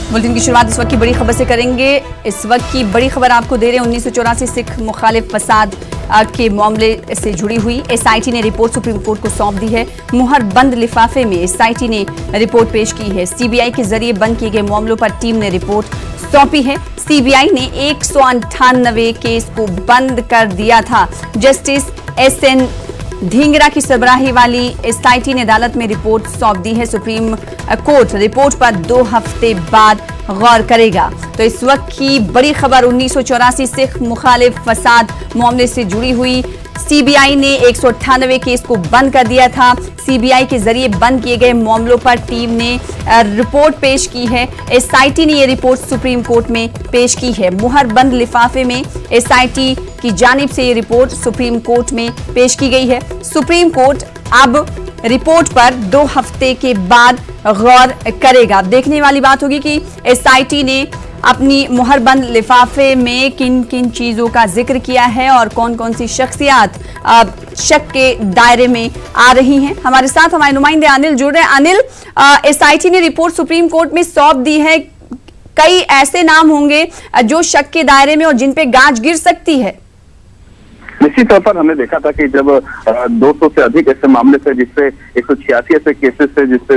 Bulletin की शुरुआत इस वक्त की बड़ी खबर से करेंगे। इस वक्त की बड़ी खबर आपको दे रहे हैं। 1984 सिख मुखालिफ फसाद के मामले से जुड़ी हुई एसआईटी ने रिपोर्ट सुप्रीम कोर्ट को सौंप दी है। मुहर बंद लिफाफे में एसआईटी ने रिपोर्ट पेश की है। सीबीआई के जरिए बंद किए गए मामलों पर टीम ने रिपोर्ट सौंपी है। सीबीआई ने 198 केस को बंद कर दिया था। जस्टिस एसएन ढींगरा की सरबराही वाली एसआईटी ने अदालत में रिपोर्ट सौंप दी है। सुप्रीम कोर्ट रिपोर्ट पर 2 हफ्ते बाद गौर करेगा। तो इस वक्त की बड़ी खबर 1984 सिख मुखालिफ फसाद मामले से जुड़ी हुई। सीबीआई ने 198 केस को बंद कर दिया था। सीबीआई के जरिए बंद किए गए मामलों पर टीम ने रिपोर्ट पेश की है। एसआईटी ने यह रिपोर्ट सुप्रीम कोर्ट में पेश की है। मुहर बंद लिफाफे में एसआईटी की जानिब से ये रिपोर्ट सुप्रीम कोर्ट में पेश की गई है। सुप्रीम कोर्ट अब रिपोर्ट पर 2 हफ्ते के बाद गौर करेगा। देखने वाली बात होगी कि एसआईटी ने अपनी मुहरबंद लिफाफे में किन किन चीजों का जिक्र किया है और कौन कौन सी शख्सियात शक के दायरे में आ रही हैं। हमारे साथ हमारे नुमाइंदे अनिल जुड़ रहे हैं। अनिल, एसआईटी ने रिपोर्ट सुप्रीम कोर्ट में सौंप दी है। कई ऐसे नाम होंगे जो शक के दायरे में और जिन पे गाज गिर सकती है। निश्चित तौर पर हमने देखा था कि जब 200 से अधिक ऐसे मामले थे जिससे 186 ऐसे केसेस थे जिससे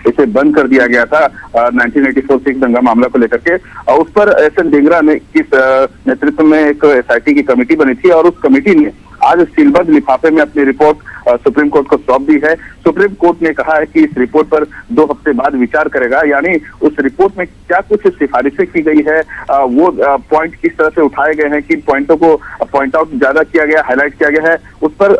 इसे बंद कर दिया गया था 1984 सिख दंगा मामला को लेकर के। उस पर एसएन ढींगरा ने किस नेतृत्व में एक एसआईटी की कमेटी बनी थी और उस कमेटी ने आज सीलबंद लिफाफे में अपनी रिपोर्ट सुप्रीम कोर्ट को सौंप दी है। सुप्रीम कोर्ट ने कहा है कि इस रिपोर्ट पर 2 हफ्ते बाद विचार करेगा, यानी उस रिपोर्ट में क्या कुछ सिफारिशें की गई है, वो पॉइंट किस तरह से उठाए गए हैं, किन पॉइंटों को पॉइंट आउट ज्यादा किया गया, हाईलाइट किया गया है, उस पर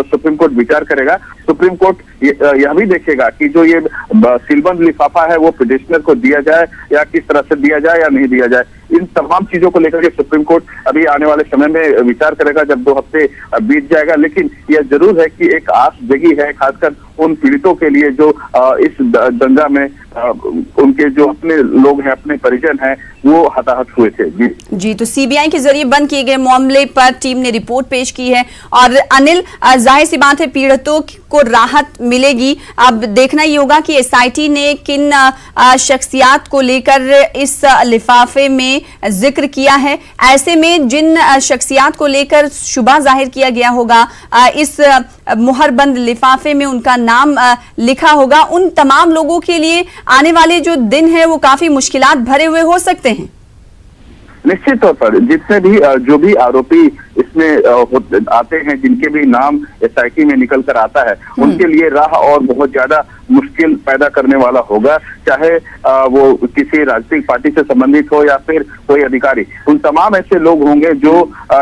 सुप्रीम कोर्ट विचार करेगा। सुप्रीम कोर्ट यह भी देखेगा कि जो ये सीलबंद लिफाफा है वो पिटिशनर को दिया जाए या किस तरह से दिया जाए या नहीं दिया जाए। इन तमाम चीजों को लेकर के सुप्रीम कोर्ट अभी आने वाले समय में विचार करेगा जब 2 हफ्ते बीत जाएगा। लेकिन यह जरूर है कि एक आस जगी है खासकर उन पीड़ितों के लिए जो इस दंगा में उनके जो अपने लोग हैं, अपने परिजन हैं, वो हताहत हुए थे। जी, तो सीबीआई के जरिए बंद किए गए मामले पर टीम ने रिपोर्ट पेश की है। और अनिल, जाहिर सी बात है पीड़ितों को राहत मिलेगी। अब देखना ये होगा कि एसआईटी ने किन शख्सियात को लेकर इस लिफाफे में जिक्र किया है। ऐसे में जिन शख्सियात को लेकर शुबा जाहिर किया गया होगा, इस मुहरबंद लिफाफे में उनका नाम लिखा होगा, उन तमाम लोगों के लिए आने वाले जो दिन है वो काफी मुश्किलात भरे हुए हो सकते हैं। निश्चित तौर पर जितने भी जो भी आरोपी इसमें आते हैं, जिनके भी नाम एसआईटी में निकल कर आता है, उनके लिए राह और बहुत ज्यादा मुश्किल पैदा करने वाला होगा। चाहे वो किसी राजनीतिक पार्टी से संबंधित हो या फिर कोई अधिकारी, उन तमाम ऐसे लोग होंगे जो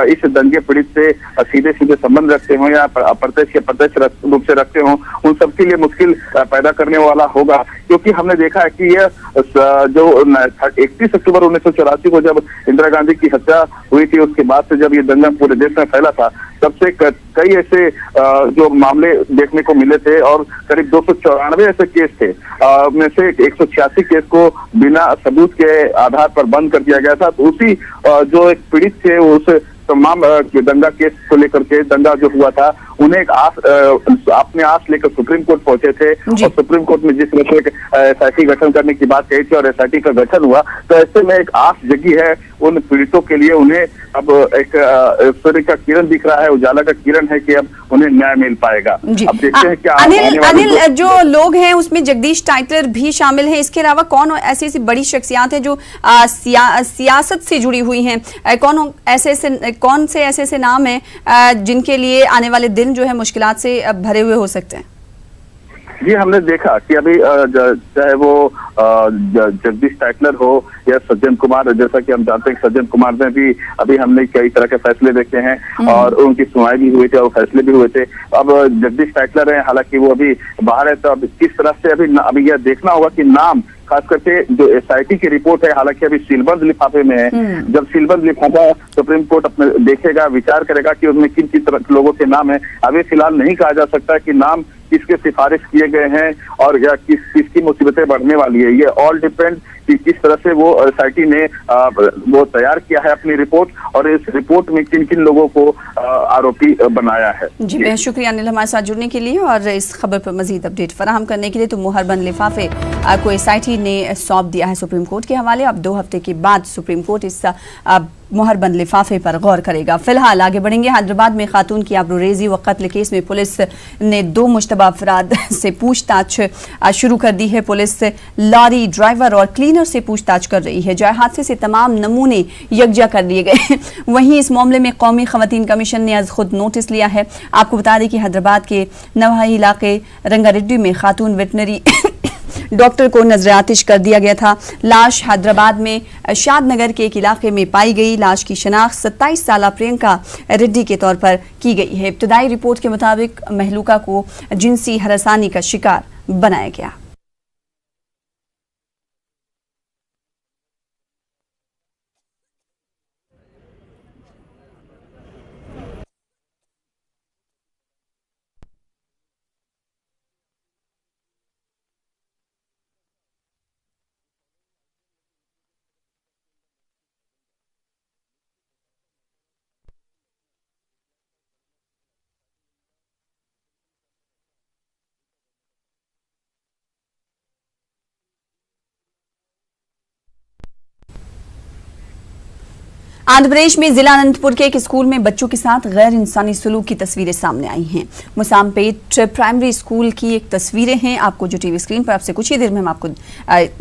इस दंगे पीड़ित से सीधे सीधे संबंध रखते हो या अप्रत्यक्ष या प्रत्यक्ष रूप से रखते हो, उन सबके लिए मुश्किल पैदा करने वाला होगा। क्योंकि हमने देखा है कि यह जो 31 अक्टूबर 1984 को जब इंदिरा गांधी की हत्या हुई थी, उसके बाद से जब ये दंगा पूरे देश में फैला था, तब से कई ऐसे जो मामले देखने को मिले थे और करीब 294 ऐसे केस थे, में से 186 केस को बिना सबूत के आधार पर बंद कर दिया गया था। तो उसी जो एक पीड़ित थे उस तमाम दंगा केस को लेकर के, दंगा जो हुआ था, उन्हें एक अपने आस लेकर सुप्रीम कोर्ट पहुंचे थे और सुप्रीम कोर्ट में जिस तरह से एसआईटी गठन करने की बात कही थी और एसआईटी का गठन हुआ, तो ऐसे में एक आस जगी है उन पीड़ितों के लिए। उन्हें अब एक सूर्य का किरण दिख रहा है, उजाला का किरण है कि अब उन्हें न्याय मिल पाएगा। अब देखते हैं क्या अनिल, जो लोग हैं उसमें जगदीश टाइटलर भी शामिल हैं। इसके अलावा कौन ऐसी बड़ी शख्सियात हैं जो सियासत से जुड़ी हुई हैं? कौन से ऐसे नाम हैं जिनके लिए आने वाले दिन जो है मुश्किलात से भरे हुए हो सकते हैं? जी, हमने देखा कि अभी चाहे वो जगदीश टाइटलर हो या सज्जन कुमार, जैसा कि हम जानते हैं सज्जन कुमार ने भी अभी हमने कई तरह के फैसले देखे हैं और उनकी सुनवाई भी हुई थी और फैसले भी हुए थे। अब जगदीश टाइटलर है, हालांकि वो अभी बाहर है, तो अब किस तरह से अभी यह देखना होगा कि नाम खास करके जो एसआईटी की रिपोर्ट है, हालांकि अभी सीलबंद लिफाफे में है, जब सीलबंद लिफाफा सुप्रीम कोर्ट अपने देखेगा, विचार करेगा कि उसमें किन किन तरह के लोगों के नाम है। अभी फिलहाल नहीं कहा जा सकता कि नाम किसके सिफारिश किए गए हैं और या किसकी मुसीबतें बढ़ने वाली है। ये ऑल डिपेंड कि किस तरह से वो एसआईटी ने वो तैयार किया है अपनी रिपोर्ट, और इस रिपोर्ट में किन किन लोगों को आरोपी बनाया है। जी बेहद शुक्रिया अनिल हमारे साथ जुड़ने के लिए और इस खबर पर मजीद अपडेट फराहम करने के लिए। तो मुहरबंद लिफाफे को एसआईटी ने सौंप दिया है सुप्रीम कोर्ट के हवाले। अब 2 हफ्ते के बाद सुप्रीम कोर्ट इस मुहरबंद लिफाफे पर गौर करेगा। फिलहाल आगे बढ़ेंगे। हैदराबाद में खातून की आबरूरेजी व कत्ल केस में पुलिस ने 2 मुश्तबा अफराद से पूछताछ शुरू कर दी है। पुलिस लॉरी ड्राइवर और क्लीनर से पूछताछ कर रही है। जाए हादसे से तमाम नमूने यकजा कर लिए गए। वहीं इस मामले में कौमी खवातीन कमीशन ने आज खुद नोटिस लिया है। आपको बता दें कि हैदराबाद के नवाही इलाके रंगारेड्डी में खातून वेटनरी डॉक्टर को नजर आतिश कर दिया गया था। लाश हैदराबाद में शादनगर के एक इलाके में पाई गई। लाश की शनाख्त 27 साला प्रियंका रेड्डी के तौर पर की गई है। इब्तदाई रिपोर्ट के मुताबिक महलूका को जिनसी हरासानी का शिकार बनाया गया। आंध्र प्रदेश में जिला अनंतपुर के एक स्कूल में बच्चों के साथ गैर इंसानी सलूक की तस्वीरें सामने आई हैं। मुसामपेट प्राइमरी स्कूल की एक तस्वीरें हैं आपको जो टीवी स्क्रीन पर आपसे कुछ ही देर में हम आपको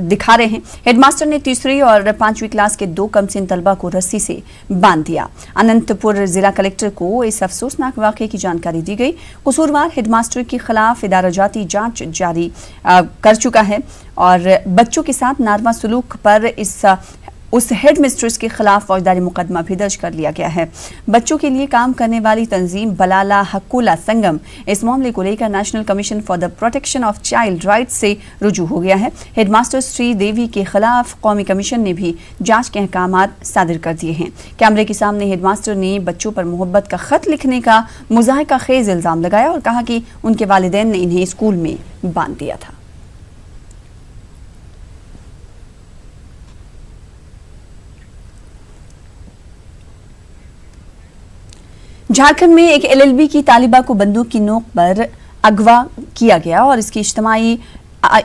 दिखा रहे हैं। हेडमास्टर ने तीसरी और 5वीं क्लास के 2 कमसिन तलबा को रस्सी से बांध दिया। अनंतपुर जिला कलेक्टर को इस अफसोसनाक वाकये की जानकारी दी गई। कसूरवार हेडमास्टर के खिलाफ इदारा जाती जांच जारी कर चुका है और बच्चों के साथ नारवा सलूक पर उस हेड मिस्ट्रेस के खिलाफ फौजदारी मुकदमा भी दर्ज कर लिया गया है। बच्चों के लिए काम करने वाली तंजीम बलाला हक्कुला संगम इस मामले को लेकर national commission for the protection of child rights से रुजू हो गया है। हेडमास्टर श्री देवी के खिलाफ कौमी कमीशन ने भी जांच के अहकामात सादिर कर दिए हैं। कैमरे के सामने हेडमास्टर ने बच्चों पर मोहब्बत का खत लिखने का मुजाहिका खेज इल्जाम लगाया और कहा कि उनके वालिदैन ने इन्हें स्कूल में बांध दिया था। झारखंड में एक एलएलबी की तालिबा को बंदूक की नोक पर अगवा किया गया और इसकी इज्तिमाई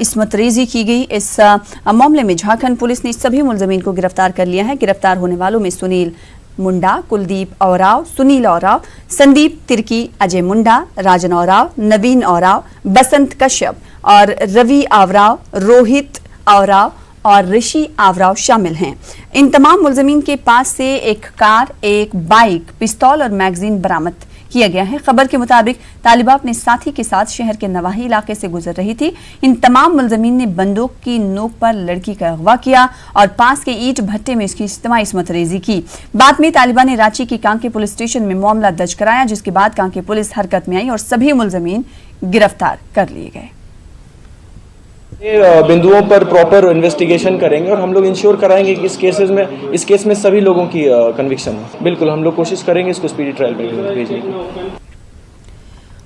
इस्मत रेजी की गई। इस मामले में झारखंड पुलिस ने सभी मुलजमीन को गिरफ्तार कर लिया है। गिरफ्तार होने वालों में सुनील मुंडा, कुलदीप औराव, सुनील औराव, संदीप तिर्की, अजय मुंडा, राजन औराव, नवीन औराव, बसंत कश्यप और रवि आवराव, रोहित औराव और ऋषि आवराव शामिल हैं। इन तमाम मुलजमीन के पास से एक कार, एक बाइक, पिस्तौल और मैगजीन बरामद किया गया है। खबर के मुताबिक तालिबा अपने साथी के साथ शहर के नवाही इलाके से गुजर रही थी। इन तमाम मुलजमीन ने बंदूक की नोक पर लड़की का अगवा किया और पास के ईंट भट्टे में इसकी इज्तिमाई इस्मत रेजी की। बाद में तालिबा ने रांची की कांके पुलिस स्टेशन में मामला दर्ज कराया, जिसके बाद कांके पुलिस हरकत में आई और सभी मुलजमीन गिरफ्तार कर लिए गए। बिंदुओं पर प्रॉपर इन्वेस्टिगेशन करेंगे और हम लोग इंश्योर कराएंगे कि इस केस में सभी लोगों की कन्विक्शन है। बिल्कुल हम लोग कोशिश करेंगे इसको स्पीडी ट्रायल में भेजने की।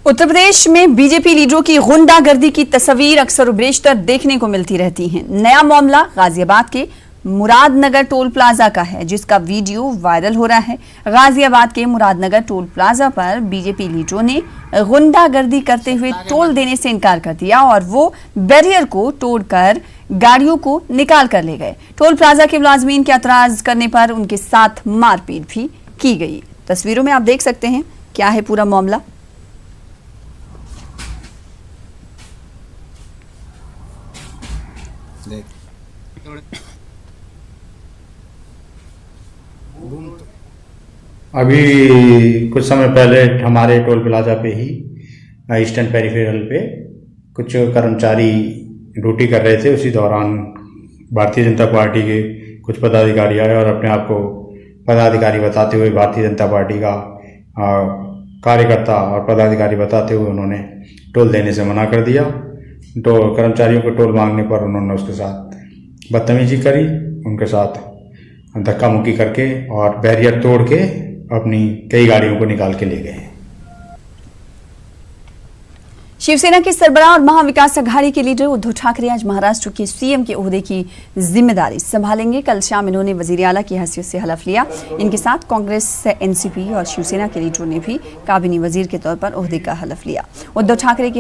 उत्तर प्रदेश में बीजेपी लीडरों की गुंडागर्दी की तस्वीर अक्सर बेशतर देखने को मिलती रहती हैं। नया मामला गाजियाबाद के मुरादनगर टोल प्लाजा का है, जिसका वीडियो वायरल हो रहा है। गाजियाबाद के मुरादनगर टोल प्लाजा पर बीजेपी लीडरों ने गुंडागर्दी करते हुए टोल देने से इनकार कर दिया और वो बैरियर को तोड़कर गाड़ियों को निकाल कर ले गए। टोल प्लाजा के मुलाजमीन के एतराज करने पर उनके साथ मारपीट भी की गई। तस्वीरों में आप देख सकते हैं क्या है पूरा मामला। अभी कुछ समय पहले हमारे टोल प्लाजा पे ही ईस्टर्न पेरिफेरल पे कुछ कर्मचारी ड्यूटी कर रहे थे। उसी दौरान भारतीय जनता पार्टी के कुछ पदाधिकारी आए और अपने आप को पदाधिकारी बताते हुए भारतीय जनता पार्टी का कार्यकर्ता और पदाधिकारी बताते हुए उन्होंने टोल देने से मना कर दिया। तो कर्मचारियों को टोल मांगने पर उन्होंने उसके साथ बदतमीजी करी, उनके साथ धक्का मुक्की करके और बैरियर तोड़ के अपनी कई गाड़ियों को निकाल के ले गए। शिवसेना के सरबराह और महाविकास अघाड़ी के लीडर उद्धव ठाकरे आज महाराष्ट्र के सीएम के ओहदे की जिम्मेदारी संभालेंगे। कल शाम इन्होंने वजीर आला की हैसियत से हलफ लिया। इनके साथ कांग्रेस, एनसीपी और शिवसेना के लीडरों ने भी काबीनी वजीर के तौर पर ओहदे का हलफ लिया। उद्धव ठाकरे की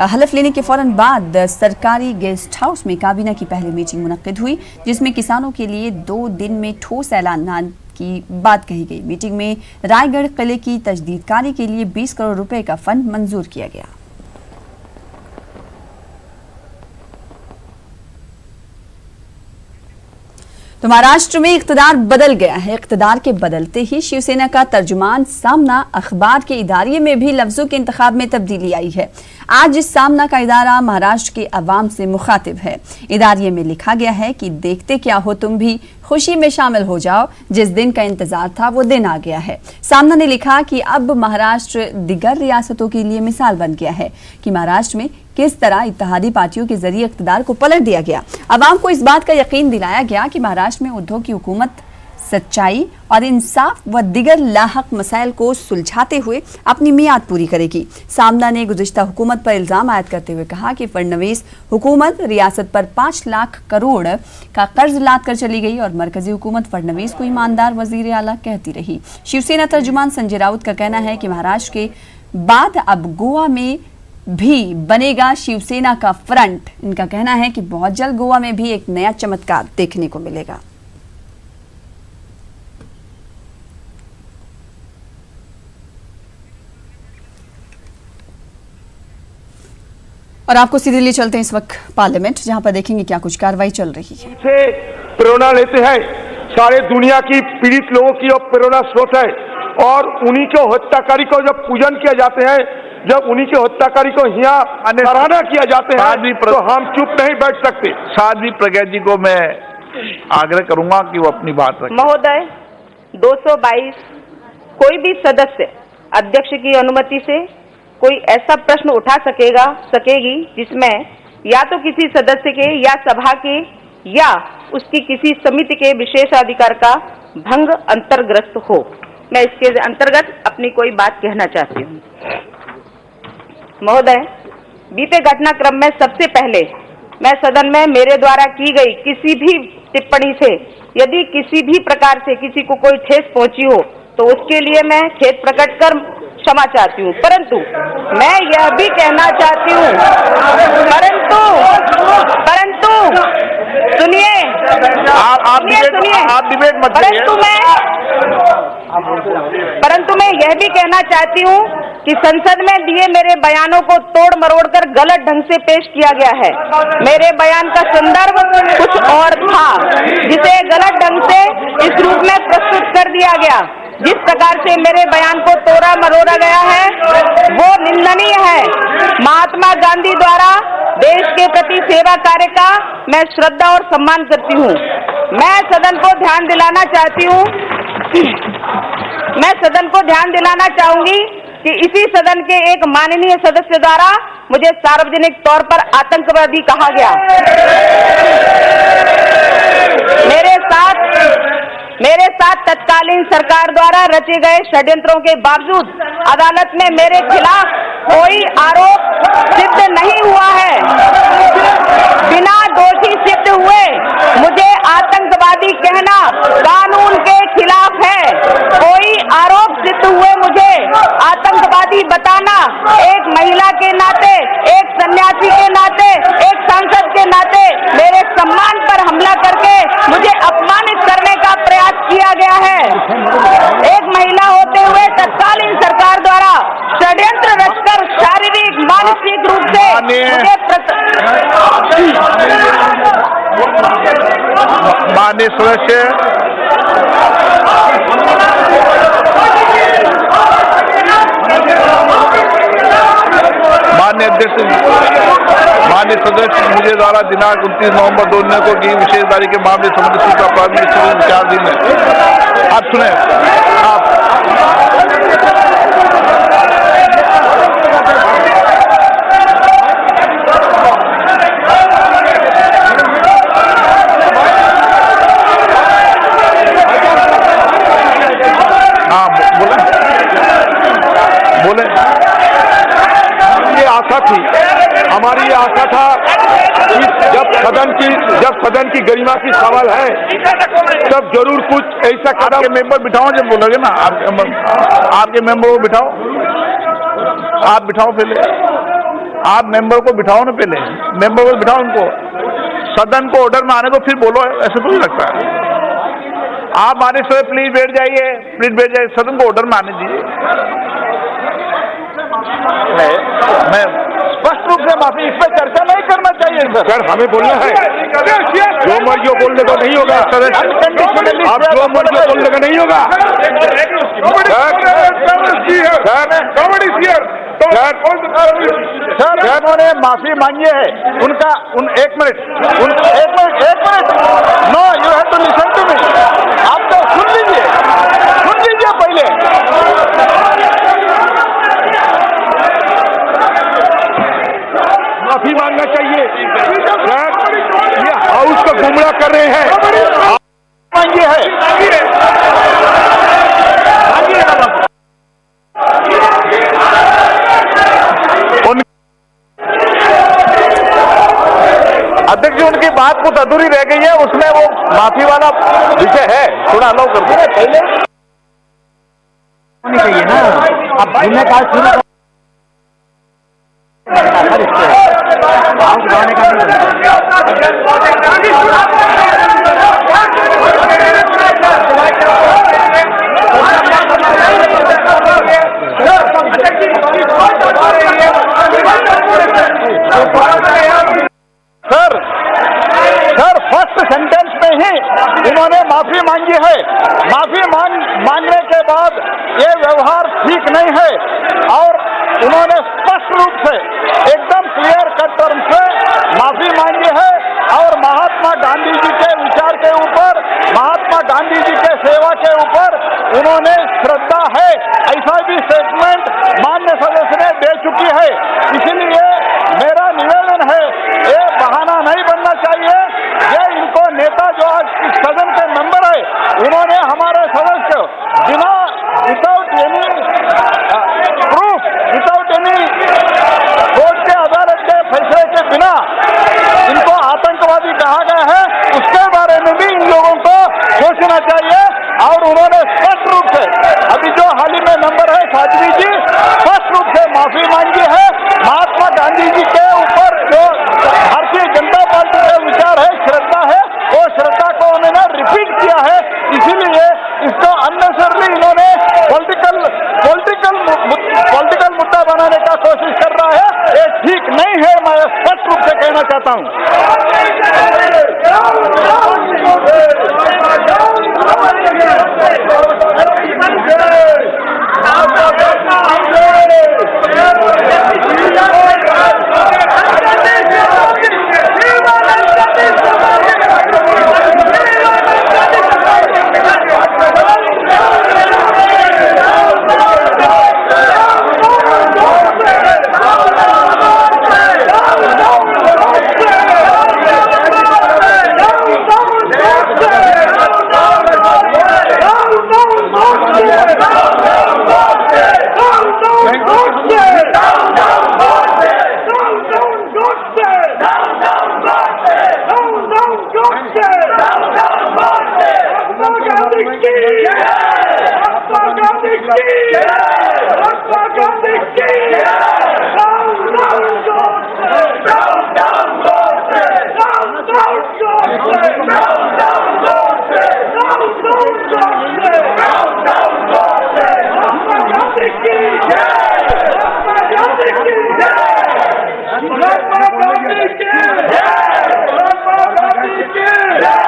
हलफ लेने के फौरन बाद सरकारी गेस्ट हाउस में काबीना की पहली मीटिंग मुनक्किद हुई, जिसमें किसानों के लिए 2 दिन में ठोस ऐलान की बात कही गई। मीटिंग में रायगढ़ किले की तजदीदकारी के लिए 20 करोड़ रुपए का फंड मंजूर किया गया। तो महाराष्ट्र में इख्तिदार बदल गया है। इख्तिदार के बदलते ही शिवसेना का तर्जुमान सामना अखबार के इदारे में भी लफ्जों के इंतखाब में तब्दीली आई है। आज इस सामना का इदारा महाराष्ट्र के अवाम से मुखातिब है। इदारे में लिखा गया है कि देखते क्या हो, तुम भी खुशी में शामिल हो जाओ, जिस दिन का इंतजार था वो दिन आ गया है। सामना ने लिखा कि अब महाराष्ट्र दिगर रियासतों के लिए मिसाल बन गया है कि महाराष्ट्र में किस तरह इत्तेहादी पार्टियों के जरिए इख्तिदार को पलट दिया गया। अवाम को इस बात का यकीन दिलाया गया कि महाराष्ट्र में उद्धव की हुकूमत सच्चाई और इंसाफ व दिगर लाहक मसाइल को सुलझाते हुए अपनी मियाद पूरी करेगी। सामना ने गुज़िश्ता हुकूमत पर इल्जाम आयद करते हुए कहा कि फडणवीस हुकूमत रियासत पर 5 लाख करोड़ का कर्ज लाद कर चली गई और मरकजी हुकूमत फडणवीस को ईमानदार वजीर आला कहती रही। शिवसेना तर्जुमान संजय राउत का कहना है कि महाराष्ट्र के बाद अब गोवा में भी बनेगा शिवसेना का फ्रंट। इनका कहना है कि बहुत जल्द गोवा में भी एक नया चमत्कार देखने को मिलेगा। और आपको सीधे लिए चलते हैं इस वक्त पार्लियामेंट, जहां पर देखेंगे क्या कुछ कार्रवाई चल रही है। से प्रेरणा लेते हैं, सारे दुनिया की पीड़ित लोगों की और प्रेरणा स्रोत है और उन्हीं के हत्याकारी को जब पूजन किया जाते हैं, जब उन्हीं के हत्याकारी को यहाँ सराहना किया जाते हैं तो हम चुप नहीं बैठ सकते। साध्वी प्रज्ञा जी को मैं आग्रह करूंगा कि वो अपनी बात रखें। महोदय, 222 कोई भी सदस्य अध्यक्ष की अनुमति से कोई ऐसा प्रश्न उठा सकेगी जिसमें या तो किसी सदस्य के या सभा के या उसकी किसी समिति के विशेषाधिकार का भंग अंतर्ग्रस्त हो। मैं इसके अंतर्गत अपनी कोई बात कहना चाहती हूँ। महोदय, बीते घटनाक्रम में सबसे पहले मैं सदन में मेरे द्वारा की गई किसी भी टिप्पणी से यदि किसी भी प्रकार से किसी को कोई ठेस पहुंची हो तो उसके लिए मैं खेद प्रकट कर क्षमा चाहती हूँ। परंतु मैं यह भी कहना चाहती हूँ, परंतु सुनिए, आप डिबेट मत परंतु मैं यह भी कहना चाहती हूँ कि संसद में दिए मेरे बयानों को तोड़ मरोड़ कर गलत ढंग से पेश किया गया है। मेरे बयान का संदर्भ कुछ और था, जिसे गलत ढंग से इस रूप में प्रस्तुत कर दिया गया। जिस प्रकार से मेरे बयान को तोड़ा मरोड़ा गया है वो निंदनीय है। महात्मा गांधी द्वारा देश के प्रति सेवा कार्य का मैं श्रद्धा और सम्मान करती हूँ। मैं सदन को ध्यान दिलाना चाहूंगी कि इसी सदन के एक माननीय सदस्य द्वारा मुझे सार्वजनिक तौर पर आतंकवादी कहा गया। मेरे साथ तत्कालीन सरकार द्वारा रचे गए षड्यंत्रों के बावजूद अदालत में मेरे खिलाफ कोई आरोप सिद्ध नहीं हुआ है। बिना दोषी सिद्ध हुए मुझे आतंकवादी कहना कानून के खिलाफ है। कोई आरोप सिद्ध हुए मुझे आतंकवादी बताना एक महिला के नाते, एक सन्यासी के नाते, एक सांसद के नाते मेरे सम्मान पर हमला करके मुझे अपमानित करने का प्रयास किया गया है। एक महिला होते हुए तत्कालीन सरकार द्वारा षड्यंत्र रचकर शारीरिक मानसिक रूप से माननीय सदस्य माननीय अध्यक्ष, माननीय सदस्य मुझे द्वारा दिनांक 29 नवंबर 2009 को की विशेष तारीख के मामले संबंधित का प्राथमिक विचाराधीन है। आप सुने, आप बोले गरिमा की सवाल है तब जरूर कुछ ऐसा आपके मेंबर बिठाओ जब बोलोगे ना, आपके मेंबर को बिठाओ, आप बिठाओ पहले, आप मेंबर को बिठाओ ना, पहले मेंबर को बिठाओ, उनको सदन को ऑर्डर में आने दो फिर बोलो, ऐसे थोड़ी लगता है। आप हमारे से प्लीज बैठ जाइए, प्लीज बैठ जाइए, सदन को ऑर्डर में आने दीजिए। मैं स्पष्ट रूप से माफी, इस पर चर्चा नहीं करना चाहिए सर, हमें बोलना है, जो मर्जी बोलने को नहीं होगा सर, आप जो मर्जी बोलने का नहीं होगा सर। उन्होंने माफी मांगी है, उनका एक minute, no, you have to listen to me, आप तो सुन लीजिए पहले। माफी मांगना चाहिए सर, ये हाउस को गुमराह कर रहे हैं, मांगी है। अध्यक्ष जी, उनकी बात कुछ अधूरी रह गई है, उसमें वो माफी वाला विषय है, थोड़ा अलाउ कर दो पहले होनी चाहिए ना। अब जिन्हें कहा शुरू सर फर्स्ट सेंटेंस में ही उन्होंने माफी मांगी है। माफी मांगने के बाद ये व्यवहार ठीक नहीं है और उन्होंने स्पष्ट रूप से एकदम क्लियर कट टर्म से माफी मांगी है और महात्मा गांधी जी के विचार के ऊपर, महात्मा गांधी जी के सेवा के ऊपर उन्होंने श्रद्धा है, ऐसा भी स्टेटमेंट माननीय सदस्य ने दे चुकी है। इसीलिए मेरा निवेदन है, ये बहाना नहीं बनना चाहिए। ये इनको नेता जो आज इस सदन के मेंबर है, उन्होंने हमारे सदस्य बिना without any proof, without any court के अदालत के फैसले के बिना इनको आतंकवादी कहा गया है, उसके बारे में भी इन लोगों को सोचना चाहिए। और उन्होंने स्पष्ट रूप से, अभी जो हाल ही में मेंबर है साध्वी जी, स्पष्ट रूप से माफी मांगी है। महात्मा गांधी जी के ऊपर जो भारतीय जनता पार्टी के विचार है, श्रद्धा है, वो श्रद्धा को उन्होंने रिपीट किया है। इसीलिए इसको अननेसेसरली इन्होंने पॉलिटिकल मुद्दा बनाने का कोशिश कर रहा है, ये ठीक नहीं है, मैं स्पष्ट रूप से कहना चाहता हूं।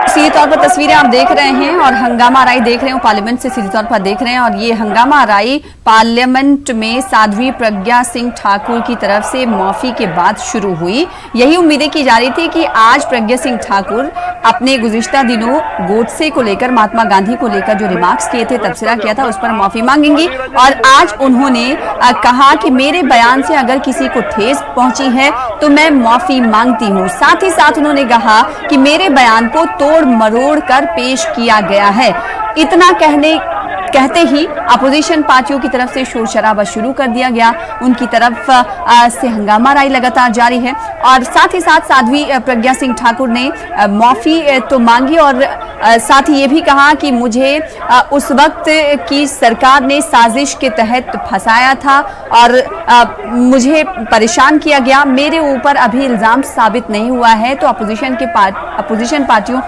सीधे तौर पर तस्वीरें आप देख रहे हैं और हंगामा राई देख रहे हैं, पार्लियामेंट से सीधे तौर पर देख रहे हैं। और ये हंगामा राई पार्लियामेंट में साध्वी प्रज्ञा सिंह ठाकुर की तरफ से माफी के बाद शुरू हुई। यही उम्मीदें की जा रही थी कि आज प्रज्ञा सिंह ठाकुर अपने गुज़िश्ता दिनों गोडसे को लेकर, महात्मा गांधी को लेकर जो रिमार्क्स किए थे, तबसरा किया था, उस पर माफी मांगेंगी। और आज उन्होंने कहा कि मेरे बयान से अगर किसी को ठेस पहुंची है तो मैं माफी मांगती हूं। साथ ही साथ उन्होंने कहा कि मेरे बयान को तोड़ मरोड़ कर पेश किया गया है। इतना कहने कहते ही अपोजिशन पार्टियों की तरफ से शोर शराबा शुरू कर दिया गया। उनकी तरफ से हंगामा राई लगातार जारी है और साथ ही साथ साध्वी प्रज्ञा सिंह ठाकुर ने माफी तो मांगी और साथ ही ये भी कहा कि मुझे उस वक्त की सरकार ने साजिश के तहत फंसाया था और मुझे परेशान किया गया, मेरे ऊपर अभी इल्जाम साबित नहीं हुआ है। तो अपोजिशन पार्टियों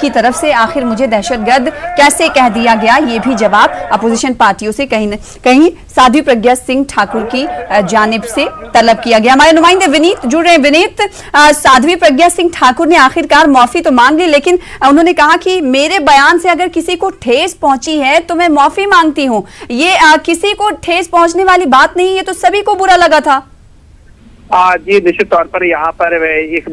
की तरफ से आखिर मुझे दहशतगर्द कैसे कह दिया गया, ये भी जवाब अपोजिशन पार्टियों से कहीं न कहीं साध्वी प्रज्ञा सिंह ठाकुर की जानिब से तलब किया गया। हमारे नुमाइंदे विनीत जुड़ रहे हैं। विनीत, साध्वी प्रज्ञा सिंह ठाकुर ने आखिरकार माफी तो मांग ली, लेकिन उन्होंने कहा कि मेरे बयान से अगर किसी को ठेस पहुंची है तो मैं माफी मांगती हूं। ये किसी को ठेस पहुंचने वाली बात नहीं, ये तो सभी को बुरा लगा था। जी निश्चित तौर पर यहाँ पर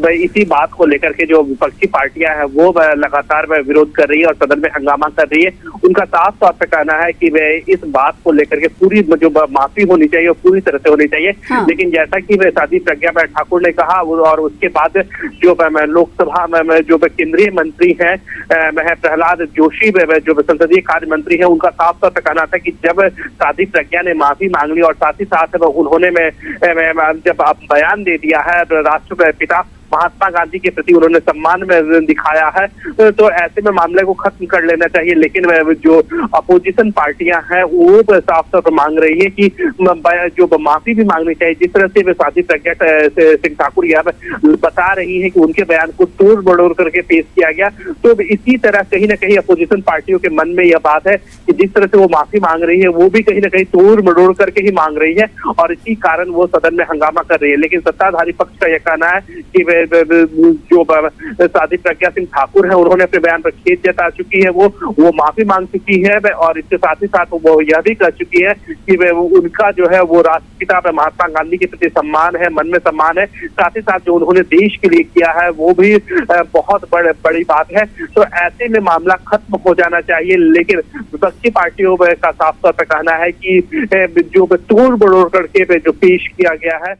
इसी बात को लेकर के जो विपक्षी पार्टियां हैं वो लगातार विरोध कर रही है और सदन में हंगामा कर रही है। उनका साफ तौर पर कहना है कि वे इस बात को लेकर के पूरी जो माफी होनी चाहिए वो पूरी तरह से होनी चाहिए। हाँ। लेकिन जैसा कि साध्वी प्रज्ञा ठाकुर ने कहा और उसके बाद जो लोकसभा में जो केंद्रीय मंत्री हैं प्रहलाद जोशी जो संसदीय कार्य मंत्री है, उनका साफ तौर पर कहना था कि जब साध्वी प्रज्ञा ने माफी मांग ली और साथ ही साथ उन्होंने जब बयान दे दिया है राष्ट्रपिता महात्मा गांधी के प्रति उन्होंने सम्मान में दिखाया है, तो ऐसे में मामले को खत्म कर लेना चाहिए। लेकिन जो अपोजिशन पार्टियां हैं वो साफ तौर पर मांग रही है कि जो माफी भी मांगनी चाहिए। जिस तरह से वे साध्वी प्रज्ञा सिंह ठाकुर यह बता रही है कि उनके बयान को तोड़ मड़ोड़ करके पेश किया गया, तो इसी तरह कहीं ना कहीं अपोजिशन पार्टियों के मन में यह बात है कि जिस तरह से वो माफी मांग रही है वो भी कहीं ना कहीं तोड़ मड़ोड़ करके ही मांग रही है और इसी कारण वो सदन में हंगामा कर रही है। लेकिन सत्ताधारी पक्ष का यह कहना है कि जो साध्वी प्रज्ञा सिंह ठाकुर है उन्होंने अपने बयान पर खेद जता चुकी है, वो माफी मांग चुकी है और इसके साथ ही साथ वो यह भी कह चुकी है कि उनका जो है वो राष्ट्रपिता महात्मा गांधी के प्रति सम्मान है, मन में सम्मान है। साथ ही साथ जो उन्होंने देश के लिए किया है वो भी बहुत बड़ी बात है। तो ऐसे में मामला खत्म हो जाना चाहिए। लेकिन विपक्षी पार्टियों का साफ तौर पर कहना है कि जो तोड़ मड़ोड़ करके जो पेश किया गया है